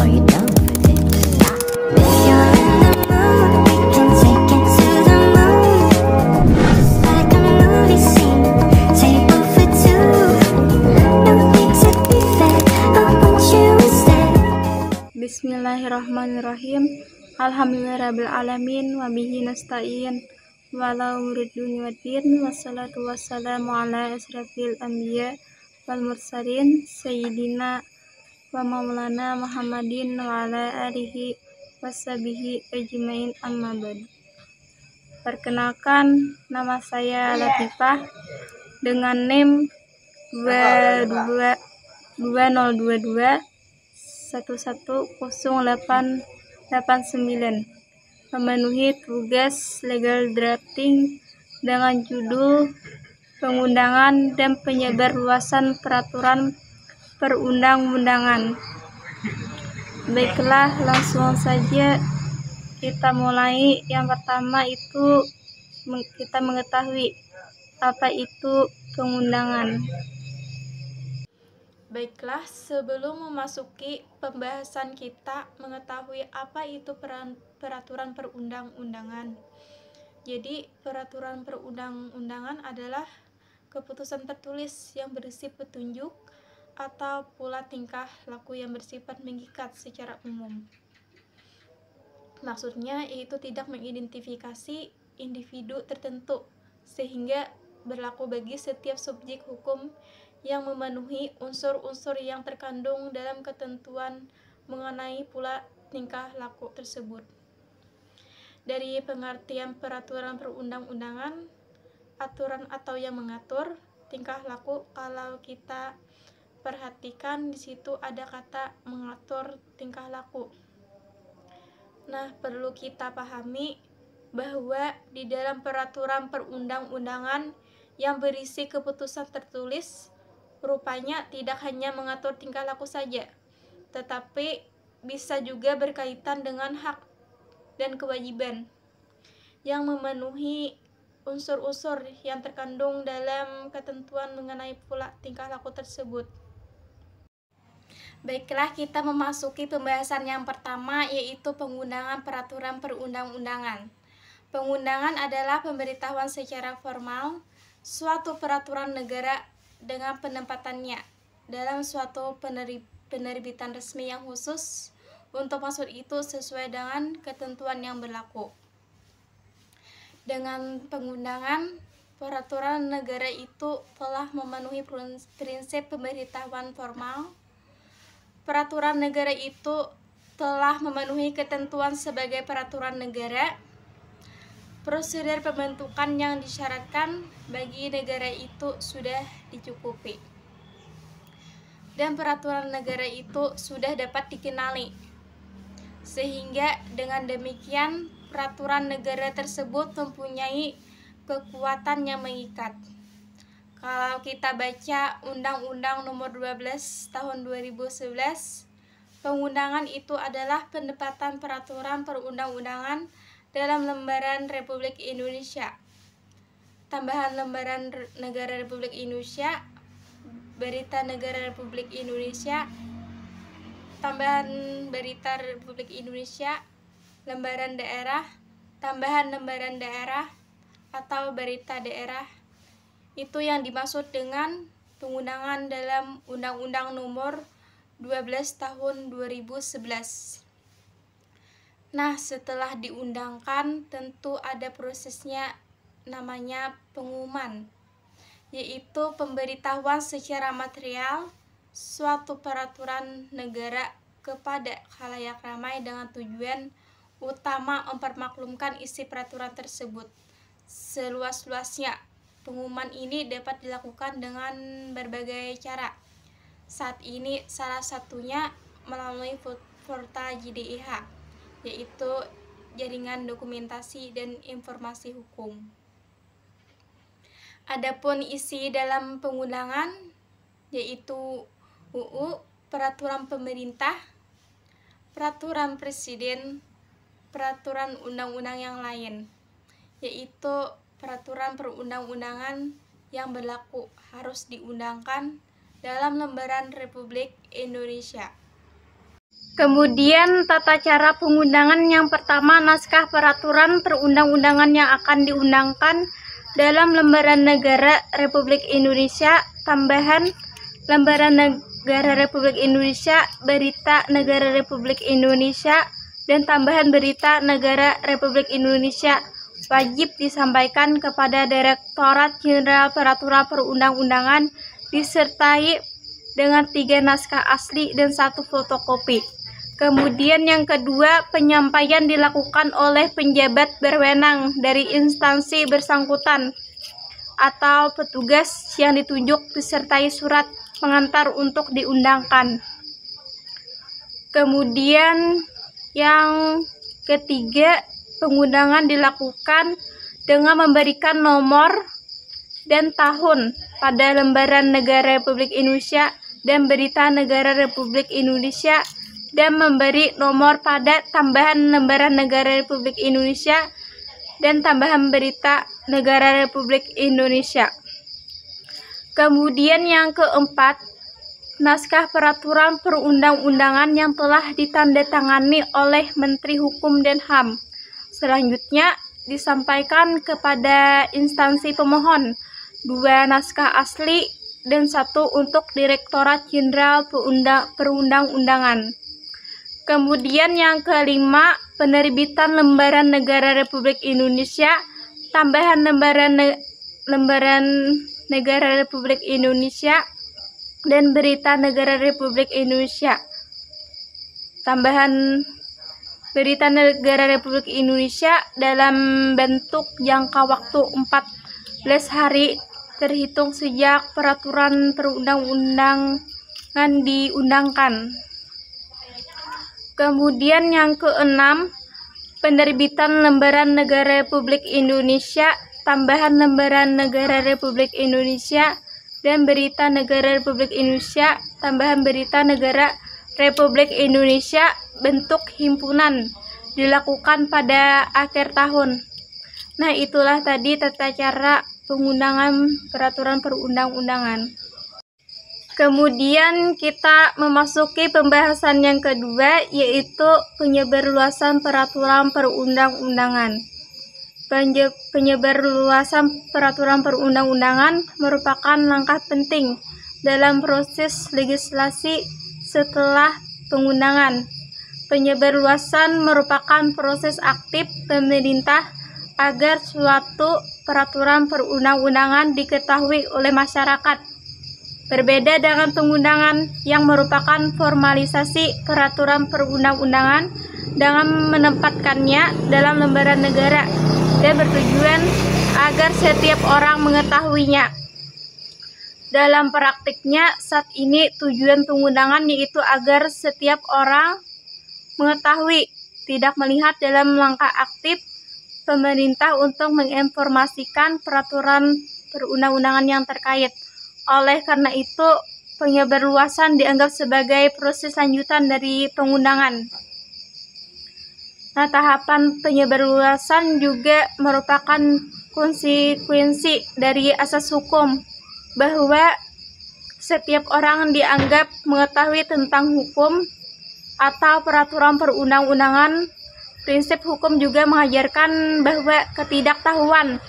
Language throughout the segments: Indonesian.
Are you down for this? If you're in the mood, we can take it to the moon. Just like a movie scene, table for two. No need to be fed, I want you instead. Bismillahirrahmanirrahim. Alhamdulillahirabbil alamin wa bihi nasta'in wala umuri dunya waddin wassalatu wassalamu ala asrafil anbiya wal mursalin sayyidina wa maulana Muhammadin wa ala alihi washabihi ajmain amma ba'd. Perkenalkan, nama saya Latifah dengan NIM 2022 110889, memenuhi tugas legal drafting dengan judul pengundangan dan penyebarluasan peraturan perundang-undangan. Baiklah, langsung saja kita mulai. Yang pertama itu kita mengetahui apa itu pengundangan. Baiklah, sebelum memasuki pembahasan kita mengetahui apa itu peraturan perundang-undangan. Jadi, peraturan perundang-undangan adalah keputusan tertulis yang berisi petunjuk atau pula tingkah laku yang bersifat mengikat secara umum. Maksudnya yaitu tidak mengidentifikasi individu tertentu sehingga berlaku bagi setiap subjek hukum yang memenuhi unsur-unsur yang terkandung dalam ketentuan mengenai pula tingkah laku tersebut. Dari pengertian peraturan perundang-undangan, aturan atau yang mengatur tingkah laku, kalau kita perhatikan di situ ada kata mengatur tingkah laku. Nah, perlu kita pahami bahwa di dalam peraturan perundang-undangan yang berisi keputusan tertulis rupanya tidak hanya mengatur tingkah laku saja, tetapi bisa juga berkaitan dengan hak dan kewajiban yang memenuhi unsur-unsur yang terkandung dalam ketentuan mengenai pula tingkah laku tersebut. Baiklah, kita memasuki pembahasan yang pertama, yaitu pengundangan peraturan perundang-undangan. Pengundangan adalah pemberitahuan secara formal suatu peraturan negara dengan penempatannya dalam suatu penerbitan resmi yang khusus untuk maksud itu sesuai dengan ketentuan yang berlaku. Dengan pengundangan, peraturan negara itu telah memenuhi prinsip pemberitahuan formal. Peraturan negara itu telah memenuhi ketentuan sebagai peraturan negara. Prosedur pembentukan yang disyaratkan bagi negara itu sudah dicukupi, dan peraturan negara itu sudah dapat dikenali, sehingga dengan demikian peraturan negara tersebut mempunyai kekuatan yang mengikat. Kalau kita baca Undang-Undang Nomor 12 Tahun 2011, pengundangan itu adalah penempatan peraturan perundang-undangan dalam lembaran Republik Indonesia, tambahan lembaran negara Republik Indonesia, berita negara Republik Indonesia, tambahan berita Republik Indonesia, lembaran daerah, tambahan lembaran daerah, atau berita daerah. Itu yang dimaksud dengan pengundangan dalam Undang-Undang Nomor 12 Tahun 2011. Nah, setelah diundangkan tentu ada prosesnya, namanya pengumuman, yaitu pemberitahuan secara material suatu peraturan negara kepada khalayak ramai dengan tujuan utama mempermaklumkan isi peraturan tersebut seluas-luasnya. Pengumuman ini dapat dilakukan dengan berbagai cara. Saat ini salah satunya melalui portal JDIH, yaitu Jaringan Dokumentasi dan Informasi Hukum. Adapun isi dalam pengundangan yaitu UU, peraturan pemerintah, peraturan presiden, peraturan undang-undang yang lain, yaitu peraturan perundang-undangan yang berlaku harus diundangkan dalam lembaran Republik Indonesia. Kemudian tata cara pengundangan yang pertama, naskah peraturan perundang-undangan yang akan diundangkan dalam lembaran negara Republik Indonesia, tambahan lembaran negara Republik Indonesia, berita negara Republik Indonesia, dan tambahan berita negara Republik Indonesia wajib disampaikan kepada Direktorat Jenderal Peraturan Perundang-undangan disertai dengan 3 naskah asli dan 1 fotokopi. Kemudian yang kedua, penyampaian dilakukan oleh penjabat berwenang dari instansi bersangkutan atau petugas yang ditunjuk disertai surat pengantar untuk diundangkan. Kemudian yang ketiga, pengundangan dilakukan dengan memberikan nomor dan tahun pada lembaran negara Republik Indonesia dan berita negara Republik Indonesia, dan memberi nomor pada tambahan lembaran negara Republik Indonesia dan tambahan berita negara Republik Indonesia. Kemudian yang keempat, naskah peraturan perundang-undangan yang telah ditandatangani oleh Menteri Hukum dan HAM. Selanjutnya disampaikan kepada instansi pemohon 2 naskah asli dan 1 untuk Direktorat Jenderal Perundang-undangan. Kemudian yang kelima, penerbitan lembaran negara Republik Indonesia, tambahan lembaran negara Republik Indonesia, dan berita negara Republik Indonesia. Tambahan berita negara Republik Indonesia dalam bentuk jangka waktu 14 hari terhitung sejak peraturan perundang-undangan diundangkan. Kemudian yang keenam, penerbitan lembaran negara Republik Indonesia, tambahan lembaran negara Republik Indonesia, dan berita negara Republik Indonesia, tambahan berita negara Republik Indonesia bentuk himpunan, dilakukan pada akhir tahun. Nah, itulah tadi tata cara pengundangan peraturan perundang-undangan. Kemudian kita memasuki pembahasan yang kedua, yaitu penyebarluasan peraturan perundang-undangan. Penyebarluasan peraturan perundang-undangan merupakan langkah penting dalam proses legislasi setelah pengundangan. Penyebarluasan merupakan proses aktif pemerintah agar suatu peraturan perundang-undangan diketahui oleh masyarakat. Berbeda dengan pengundangan yang merupakan formalisasi peraturan perundang-undangan dengan menempatkannya dalam lembaran negara dan bertujuan agar setiap orang mengetahuinya. Dalam praktiknya saat ini tujuan pengundangan yaitu agar setiap orang mengetahui, tidak melihat dalam langkah aktif pemerintah untuk menginformasikan peraturan perundang-undangan yang terkait. Oleh karena itu, penyebarluasan dianggap sebagai proses lanjutan dari pengundangan. Nah, tahapan penyebarluasan juga merupakan konsekuensi dari asas hukum, bahwa setiap orang dianggap mengetahui tentang hukum atau peraturan perundang-undangan. Prinsip hukum juga mengajarkan bahwa ketidaktahuan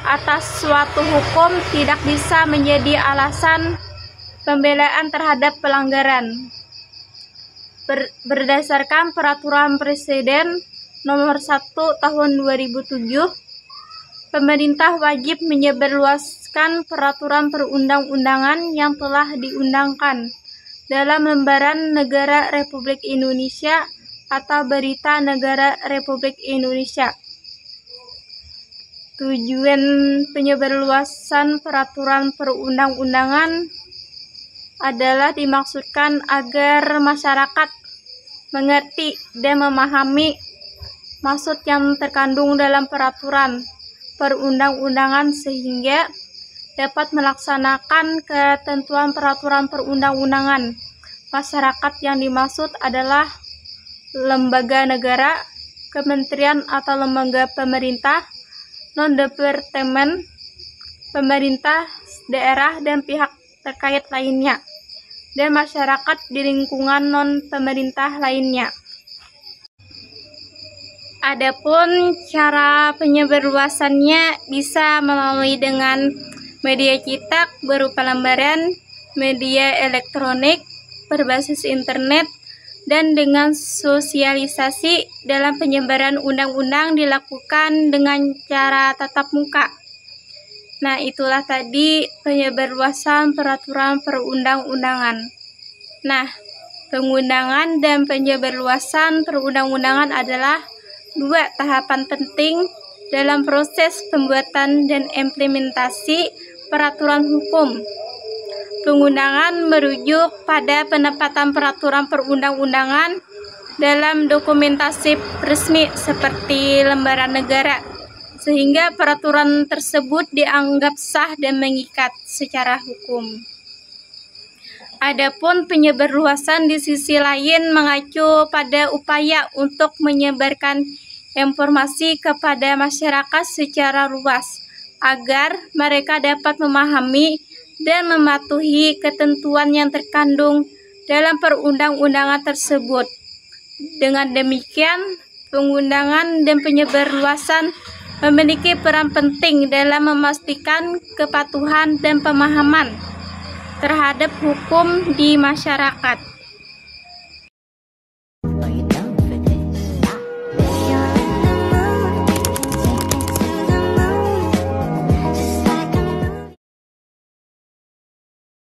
atas suatu hukum tidak bisa menjadi alasan pembelaan terhadap pelanggaran. Berdasarkan Peraturan Presiden Nomor 1 Tahun 2007, pemerintah wajib menyebarluaskan peraturan perundang-undangan yang telah diundangkan dalam lembaran negara Republik Indonesia atau berita negara Republik Indonesia. Tujuan penyebarluasan peraturan perundang-undangan adalah dimaksudkan agar masyarakat mengerti dan memahami maksud yang terkandung dalam peraturan perundang-undangan sehingga dapat melaksanakan ketentuan peraturan perundang-undangan. Masyarakat yang dimaksud adalah lembaga negara, kementerian atau lembaga pemerintah, non-departemen, pemerintah daerah, dan pihak terkait lainnya. dan masyarakat di lingkungan non-pemerintah lainnya. Adapun cara penyebarluasannya bisa melalui dengan media cetak berupa lembaran, media elektronik, berbasis internet, dan dengan sosialisasi dalam penyebaran undang-undang dilakukan dengan cara tatap muka. Nah, itulah tadi penyebarluasan peraturan perundang-undangan. Nah, pengundangan dan penyebarluasan perundang-undangan adalah dua tahapan penting dalam proses pembuatan dan implementasi peraturan hukum. Pengundangan merujuk pada penempatan peraturan perundang-undangan dalam dokumentasi resmi seperti lembaran negara, sehingga peraturan tersebut dianggap sah dan mengikat secara hukum. Adapun penyebarluasan di sisi lain mengacu pada upaya untuk menyebarkan informasi kepada masyarakat secara luas agar mereka dapat memahami dan mematuhi ketentuan yang terkandung dalam perundang-undangan tersebut. Dengan demikian, pengundangan dan penyebarluasan memiliki peran penting dalam memastikan kepatuhan dan pemahaman terhadap hukum di masyarakat. Lay it down